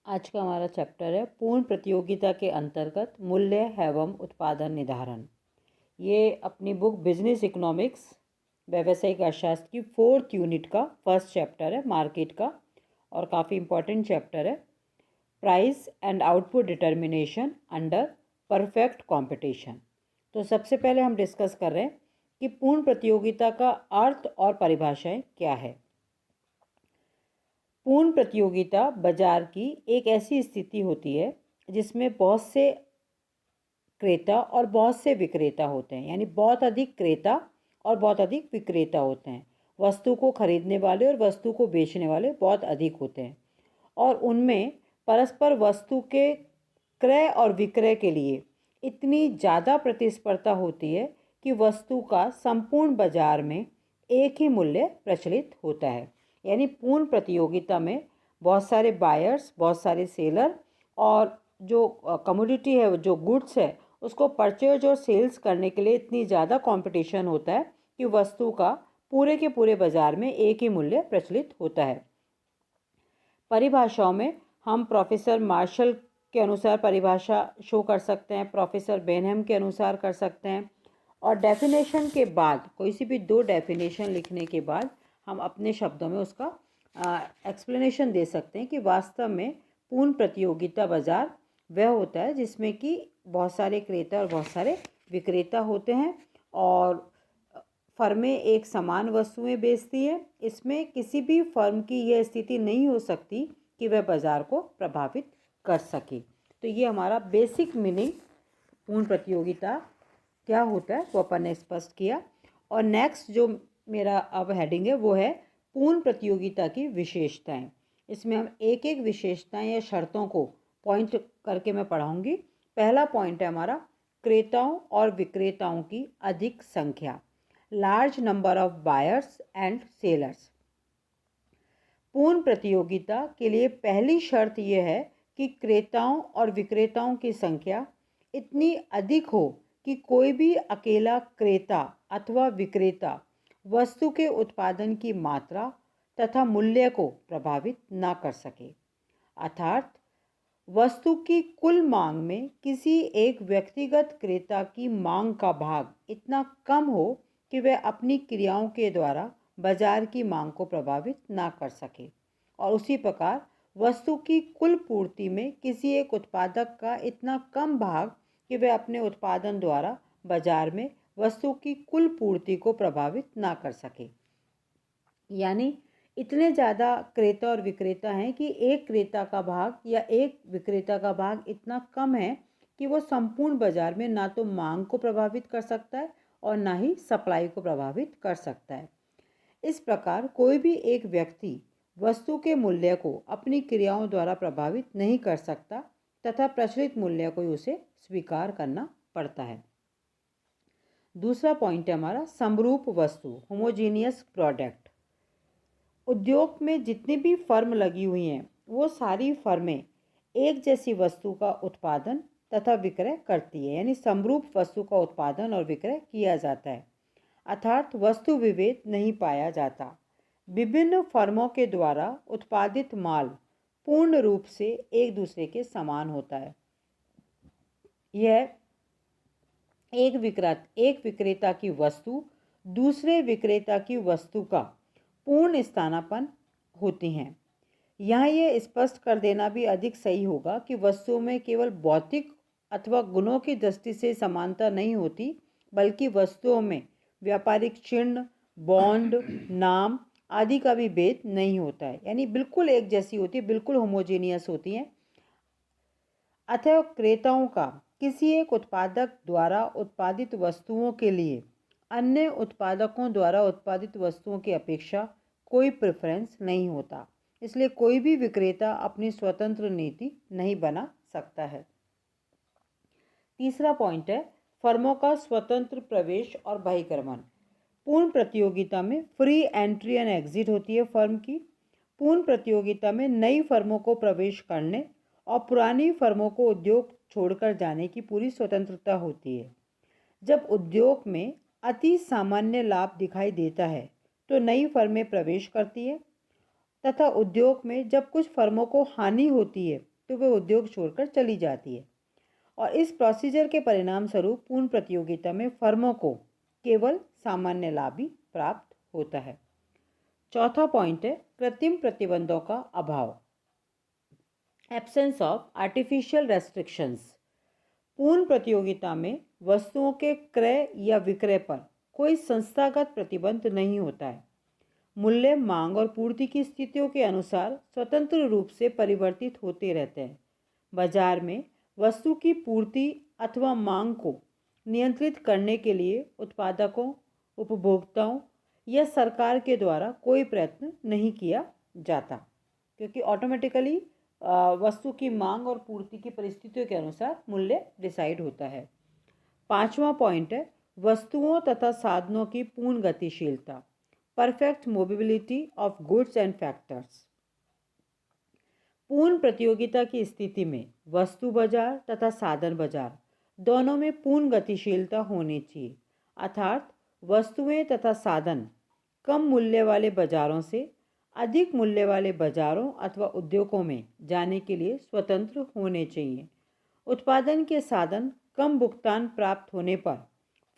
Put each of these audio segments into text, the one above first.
आज का हमारा चैप्टर है पूर्ण प्रतियोगिता के अंतर्गत मूल्य एवं उत्पादन निर्धारण। ये अपनी बुक बिजनेस इकोनॉमिक्स व्यावसायिक अर्थशास्त्र की 4th यूनिट का फर्स्ट चैप्टर है मार्केट का, और काफ़ी इम्पोर्टेंट चैप्टर है। Price and output determination under perfect competition. तो सबसे पहले हम डिस्कस कर रहे हैं कि पूर्ण प्रतियोगिता का अर्थ और परिभाषाएं क्या है। पूर्ण प्रतियोगिता बाजार की एक ऐसी स्थिति होती है जिसमें बहुत से क्रेता और बहुत से विक्रेता होते हैं, यानी बहुत अधिक क्रेता और बहुत अधिक विक्रेता होते हैं। वस्तु को खरीदने वाले और वस्तु को बेचने वाले बहुत अधिक होते हैं, और उनमें परस्पर वस्तु के क्रय और विक्रय के लिए इतनी ज़्यादा प्रतिस्पर्धा होती है कि वस्तु का संपूर्ण बाजार में एक ही मूल्य प्रचलित होता है। यानी पूर्ण प्रतियोगिता में बहुत सारे बायर्स, बहुत सारे सेलर, और जो कमोडिटी है, जो गुड्स है, उसको परचेज और सेल्स करने के लिए इतनी ज़्यादा कंपटीशन होता है कि वस्तु का पूरे के पूरे बाजार में एक ही मूल्य प्रचलित होता है। परिभाषाओं में हम प्रोफेसर मार्शल के अनुसार परिभाषा शो कर सकते हैं, प्रोफेसर बेनहम के अनुसार कर सकते हैं, और डेफिनेशन के बाद कोई सी भी 2 डेफिनेशन लिखने के बाद हम अपने शब्दों में उसका एक्सप्लेनेशन दे सकते हैं कि वास्तव में पूर्ण प्रतियोगिता बाजार वह होता है जिसमें कि बहुत सारे क्रेता और बहुत सारे विक्रेता होते हैं, और फर्में एक समान वस्तुएं बेचती है। इसमें किसी भी फर्म की यह स्थिति नहीं हो सकती कि वह बाजार को प्रभावित कर सके। तो ये हमारा बेसिक मीनिंग पूर्ण प्रतियोगिता क्या होता है वो अपन ने स्पष्ट किया। और नेक्स्ट जो मेरा अब हेडिंग है वो है पूर्ण प्रतियोगिता की विशेषताएं। इसमें हम एक एक विशेषताएं या शर्तों को पॉइंट करके मैं पढ़ाऊंगी। पहला पॉइंट है हमारा क्रेताओं और विक्रेताओं की अधिक संख्या, large number of buyers and sellers. पूर्ण प्रतियोगिता के लिए पहली शर्त यह है कि क्रेताओं और विक्रेताओं की संख्या इतनी अधिक हो कि कोई भी अकेला क्रेता अथवा विक्रेता वस्तु के उत्पादन की मात्रा तथा मूल्य को प्रभावित ना कर सके। अर्थात वस्तु की कुल मांग में किसी एक व्यक्तिगत क्रेता की मांग का भाग इतना कम हो कि वह अपनी क्रियाओं के द्वारा बाजार की मांग को प्रभावित ना कर सके, और उसी प्रकार वस्तु की कुल पूर्ति में किसी एक उत्पादक का इतना कम भाग कि वह अपने उत्पादन द्वारा बाजार में वस्तु की कुल पूर्ति को प्रभावित ना कर सके। यानी इतने ज़्यादा क्रेता और विक्रेता हैं कि एक क्रेता का भाग या एक विक्रेता का भाग इतना कम है कि वो संपूर्ण बाजार में ना तो मांग को प्रभावित कर सकता है और ना ही सप्लाई को प्रभावित कर सकता है। इस प्रकार कोई भी एक व्यक्ति वस्तु के मूल्य को अपनी क्रियाओं द्वारा प्रभावित नहीं कर सकता तथा प्रचलित मूल्य को उसे स्वीकार करना पड़ता है। दूसरा पॉइंट है हमारा समरूप वस्तु, होमोजीनियस प्रोडक्ट। उद्योग में जितनी भी फर्म लगी हुई हैं वो सारी फर्में एक जैसी वस्तु का उत्पादन तथा विक्रय करती है, यानी समरूप वस्तु का उत्पादन और विक्रय किया जाता है। अर्थात वस्तु विभेद नहीं पाया जाता। विभिन्न फर्मों के द्वारा उत्पादित माल पूर्ण रूप से एक दूसरे के समान होता है। यह एक विक्रेता की वस्तु दूसरे विक्रेता की वस्तु का पूर्ण स्थानापन्न होती हैं। यहाँ यह स्पष्ट कर देना भी अधिक सही होगा कि वस्तुओं में केवल भौतिक अथवा गुणों की दृष्टि से समानता नहीं होती, बल्कि वस्तुओं में व्यापारिक चिन्ह, बॉन्ड, नाम आदि का भी भेद नहीं होता है, यानी बिल्कुल एक जैसी होती है, बिल्कुल होमोजीनियस होती हैं। अतः क्रेताओं का किसी एक उत्पादक द्वारा उत्पादित वस्तुओं के लिए अन्य उत्पादकों द्वारा उत्पादित वस्तुओं की अपेक्षा कोई प्रेफरेंस नहीं होता। इसलिए कोई भी विक्रेता अपनी स्वतंत्र नीति नहीं बना सकता है। तीसरा पॉइंट है फर्मों का स्वतंत्र प्रवेश और बहिर्गमन। पूर्ण प्रतियोगिता में फ्री एंट्री एंड एग्जिट होती है फर्म की। पूर्ण प्रतियोगिता में नई फर्मों को प्रवेश करने और पुरानी फर्मों को उद्योग छोड़कर जाने की पूरी स्वतंत्रता होती है। जब उद्योग में अति सामान्य लाभ दिखाई देता है तो नई फर्में प्रवेश करती है, तथा उद्योग में जब कुछ फर्मों को हानि होती है तो वह उद्योग छोड़कर चली जाती है और इस प्रोसीजर के परिणाम स्वरूप पूर्ण प्रतियोगिता में फर्मों को केवल सामान्य लाभ ही प्राप्त होता है। चौथा पॉइंट है कृत्रिम प्रतिबंधों का अभाव, एब्सेंस ऑफ आर्टिफिशियल रेस्ट्रिक्शंस। पूर्ण प्रतियोगिता में वस्तुओं के क्रय या विक्रय पर कोई संस्थागत प्रतिबंध नहीं होता है। मूल्य मांग और पूर्ति की स्थितियों के अनुसार स्वतंत्र रूप से परिवर्तित होते रहते हैं। बाजार में वस्तु की पूर्ति अथवा मांग को नियंत्रित करने के लिए उत्पादकों, उपभोक्ताओं या सरकार के द्वारा कोई प्रयत्न नहीं किया जाता, क्योंकि ऑटोमेटिकली वस्तु की मांग और पूर्ति की परिस्थितियों के अनुसार मूल्य डिसाइड होता है। पांचवा पॉइंट है वस्तुओं तथा साधनों की पूर्ण गतिशीलता, perfect mobility of goods and factors. पूर्ण प्रतियोगिता की स्थिति में वस्तु बाजार तथा साधन बाजार दोनों में पूर्ण गतिशीलता होनी चाहिए, अर्थात वस्तुएं तथा साधन कम मूल्य वाले बाजारों से अधिक मूल्य वाले बाजारों अथवा उद्योगों में जाने के लिए स्वतंत्र होने चाहिए। उत्पादन के साधन कम भुगतान प्राप्त होने पर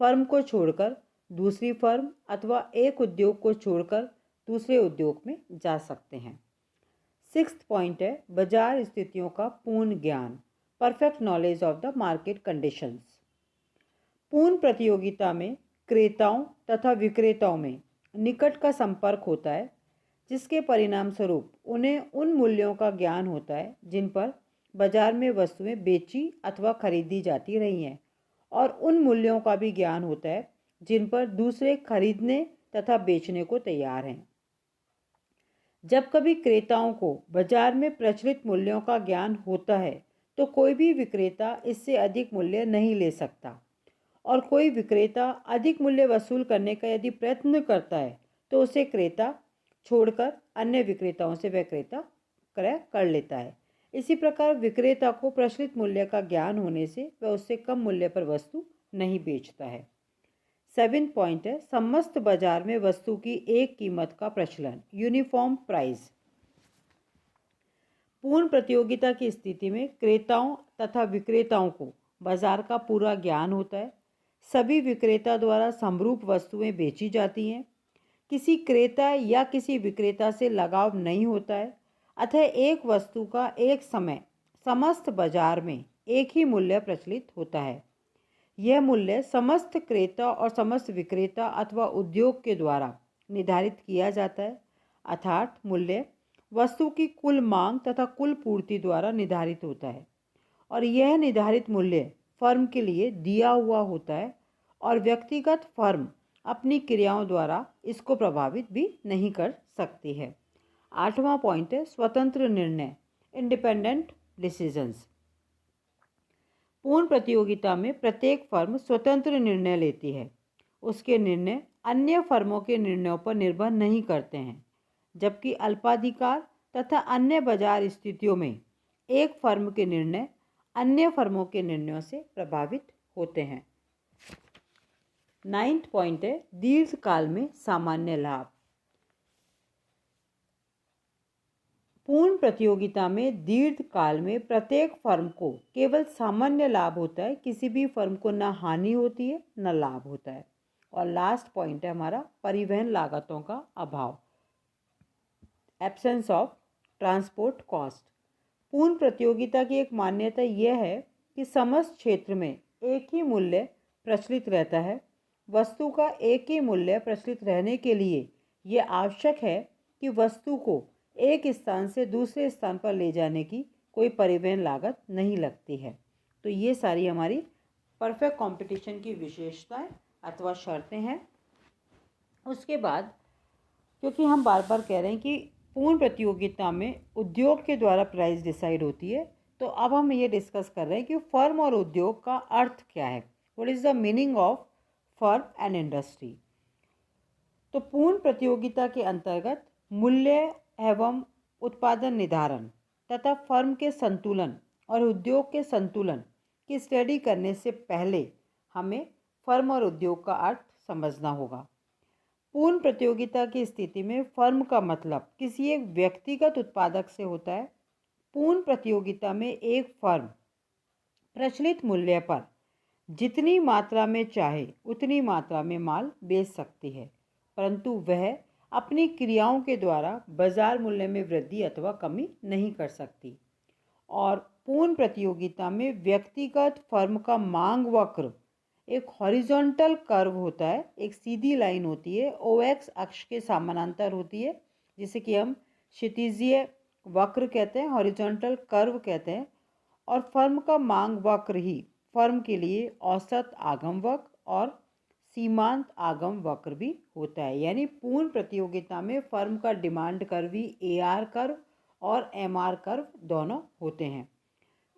फर्म को छोड़कर दूसरी फर्म अथवा एक उद्योग को छोड़कर दूसरे उद्योग में जा सकते हैं। सिक्स्थ पॉइंट है बाजार स्थितियों का पूर्ण ज्ञान, perfect knowledge of the market conditions. पूर्ण प्रतियोगिता में क्रेताओं तथा विक्रेताओं में निकट का संपर्क होता है, जिसके परिणाम स्वरूप उन्हें उन मूल्यों का ज्ञान होता है जिन पर बाजार में वस्तुएं बेची अथवा खरीदी जाती रही हैं, और उन मूल्यों का भी ज्ञान होता है जिन पर दूसरे खरीदने तथा बेचने को तैयार हैं। जब कभी क्रेताओं को बाजार में प्रचलित मूल्यों का ज्ञान होता है तो कोई भी विक्रेता इससे अधिक मूल्य नहीं ले सकता, और कोई विक्रेता अधिक मूल्य वसूल करने का यदि प्रयत्न करता है तो उसे क्रेता छोड़कर अन्य विक्रेताओं से वह क्रेता क्रय कर लेता है। इसी प्रकार विक्रेता को प्रचलित मूल्य का ज्ञान होने से वह उससे कम मूल्य पर वस्तु नहीं बेचता है। सेवेंथ पॉइंट है समस्त बाजार में वस्तु की एक कीमत का प्रचलन, यूनिफॉर्म प्राइस। पूर्ण प्रतियोगिता की स्थिति में क्रेताओं तथा विक्रेताओं को बाजार का पूरा ज्ञान होता है। सभी विक्रेता द्वारा समरूप वस्तुएं बेची जाती हैं। किसी क्रेता या किसी विक्रेता से लगाव नहीं होता है, अतः एक वस्तु का एक समय समस्त बाजार में एक ही मूल्य प्रचलित होता है। यह मूल्य समस्त क्रेता और समस्त विक्रेता अथवा उद्योग के द्वारा निर्धारित किया जाता है, अर्थात मूल्य वस्तु की कुल मांग तथा कुल पूर्ति द्वारा निर्धारित होता है, और यह निर्धारित मूल्य फर्म के लिए दिया हुआ होता है और व्यक्तिगत फर्म अपनी क्रियाओं द्वारा इसको प्रभावित भी नहीं कर सकती है। आठवां पॉइंट है स्वतंत्र निर्णय, इंडिपेंडेंट डिसीजंस। पूर्ण प्रतियोगिता में प्रत्येक फर्म स्वतंत्र निर्णय लेती है। उसके निर्णय अन्य फर्मों के निर्णयों पर निर्भर नहीं करते हैं, जबकि अल्पाधिकार तथा अन्य बाजार स्थितियों में एक फर्म के निर्णय अन्य फर्मों के निर्णयों से प्रभावित होते हैं। नाइन्थ पॉइंट है दीर्घकाल में सामान्य लाभ। पूर्ण प्रतियोगिता में दीर्घकाल में प्रत्येक फर्म को केवल सामान्य लाभ होता है, किसी भी फर्म को न हानि होती है न लाभ होता है। और लास्ट पॉइंट है हमारा परिवहन लागतों का अभाव, एब्सेंस ऑफ ट्रांसपोर्ट कॉस्ट। पूर्ण प्रतियोगिता की एक मान्यता यह है कि समस्त क्षेत्र में एक ही मूल्य प्रचलित रहता है। वस्तु का एक ही मूल्य प्रचलित रहने के लिए यह आवश्यक है कि वस्तु को एक स्थान से दूसरे स्थान पर ले जाने की कोई परिवहन लागत नहीं लगती है। तो ये सारी हमारी परफेक्ट कंपटीशन की विशेषताएं अथवा शर्तें हैं। उसके बाद क्योंकि हम बार बार कह रहे हैं कि पूर्ण प्रतियोगिता में उद्योग के द्वारा प्राइस डिसाइड होती है, तो अब हम ये डिस्कस कर रहे हैं कि फर्म और उद्योग का अर्थ क्या है, what is the meaning of firm and industry. तो पूर्ण प्रतियोगिता के अंतर्गत मूल्य एवं उत्पादन निर्धारण तथा फर्म के संतुलन और उद्योग के संतुलन की स्टडी करने से पहले हमें फर्म और उद्योग का अर्थ समझना होगा। पूर्ण प्रतियोगिता की स्थिति में फर्म का मतलब किसी एक व्यक्तिगत उत्पादक से होता है। पूर्ण प्रतियोगिता में एक फर्म प्रचलित मूल्य पर जितनी मात्रा में चाहे उतनी मात्रा में माल बेच सकती है, परंतु वह अपनी क्रियाओं के द्वारा बाजार मूल्य में वृद्धि अथवा कमी नहीं कर सकती। और पूर्ण प्रतियोगिता में व्यक्तिगत फर्म का मांग वक्र एक हॉरिजॉन्टल कर्व होता है, एक सीधी लाइन होती है, OX अक्ष के समानांतर होती है, जिसे कि हम क्षितिजीय वक्र कहते हैं, हॉरिजॉन्टल कर्व कहते हैं। और फर्म का मांग वक्र ही फर्म के लिए औसत आगम वक्र और सीमांत आगम वक्र भी होता है। यानी पूर्ण प्रतियोगिता में फर्म का डिमांड कर्व ही AR कर्व और MR कर्व दोनों होते हैं,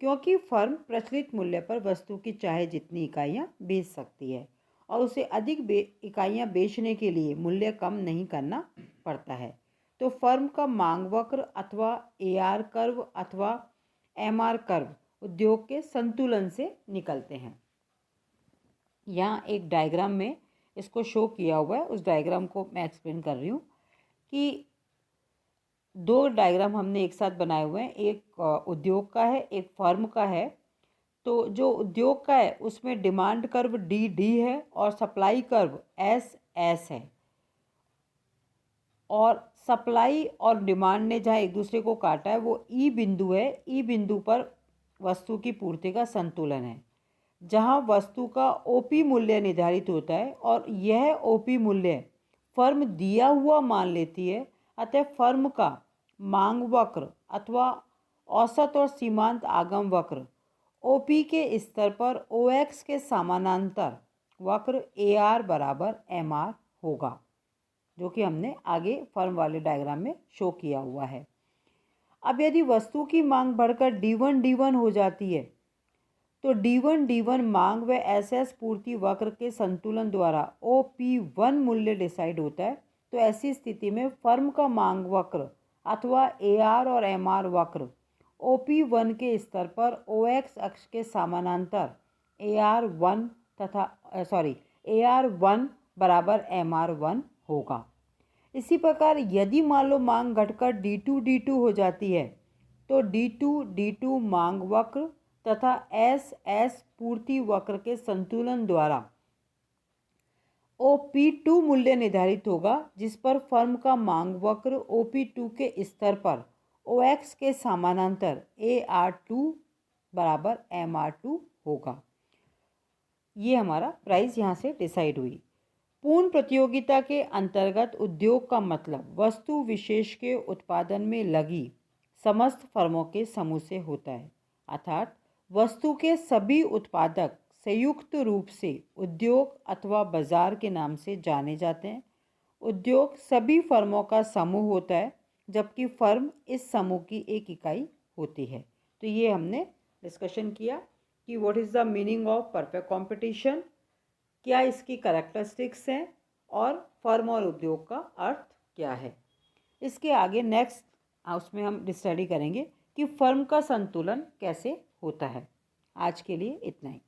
क्योंकि फर्म प्रचलित मूल्य पर वस्तु की चाहे जितनी इकाइयाँ बेच सकती है और उसे अधिक इकाइयाँ बेचने के लिए मूल्य कम नहीं करना पड़ता है। तो फर्म का मांग वक्र अथवा AR कर्व अथवा MR कर्व उद्योग के संतुलन से निकलते हैं। यहाँ एक डायग्राम में इसको शो किया हुआ है, उस डायग्राम को मैं एक्सप्लेन कर रही हूँ कि दो डायग्राम हमने एक साथ बनाए हुए हैं, एक उद्योग का है, एक फर्म का है। तो जो उद्योग का है उसमें डिमांड कर्व DD है और सप्लाई कर्व SS है। और सप्लाई और डिमांड ने जहाँ एक दूसरे को काटा है वो E बिंदु है। E बिंदु पर वस्तु की पूर्ति का संतुलन है, जहाँ वस्तु का OP मूल्य निर्धारित होता है और यह OP मूल्य फर्म दिया हुआ मान लेती है। अतः फर्म का मांग वक्र अथवा औसत और सीमांत आगम वक्र OP के स्तर पर OX के समानांतर वक्र AR बराबर MR होगा, जो कि हमने आगे फर्म वाले डायग्राम में शो किया हुआ है। अब यदि वस्तु की मांग बढ़कर D1 हो जाती है तो D1 मांग व SS पूर्ति वक्र के संतुलन द्वारा OP1 मूल्य डिसाइड होता है। तो ऐसी स्थिति में फर्म का मांग वक्र अथवा AR और MR वक्र OP1 के स्तर पर OX अक्ष के समानांतर AR1 बराबर MR1 होगा। इसी प्रकार यदि मान लो मांग घटकर D2 हो जाती है तो D2 मांग वक्र तथा SS पूर्ति वक्र के संतुलन द्वारा OP2 मूल्य निर्धारित होगा, जिस पर फर्म का मांग वक्र OP2 के स्तर पर OX के समानांतर AR2 बराबर MR2 होगा। ये हमारा प्राइस यहाँ से डिसाइड हुई। पूर्ण प्रतियोगिता के अंतर्गत उद्योग का मतलब वस्तु विशेष के उत्पादन में लगी समस्त फर्मों के समूह से होता है, अर्थात वस्तु के सभी उत्पादक संयुक्त रूप से उद्योग अथवा बाजार के नाम से जाने जाते हैं। उद्योग सभी फर्मों का समूह होता है, जबकि फर्म इस समूह की एक इकाई होती है। तो ये हमने डिस्कशन किया कि what is the meaning of perfect competition, क्या इसकी कैरेक्टरिस्टिक्स हैं और फर्म और उद्योग का अर्थ क्या है। इसके आगे नेक्स्ट उसमें हम स्टडी करेंगे कि फर्म का संतुलन कैसे होता है। आज के लिए इतना ही।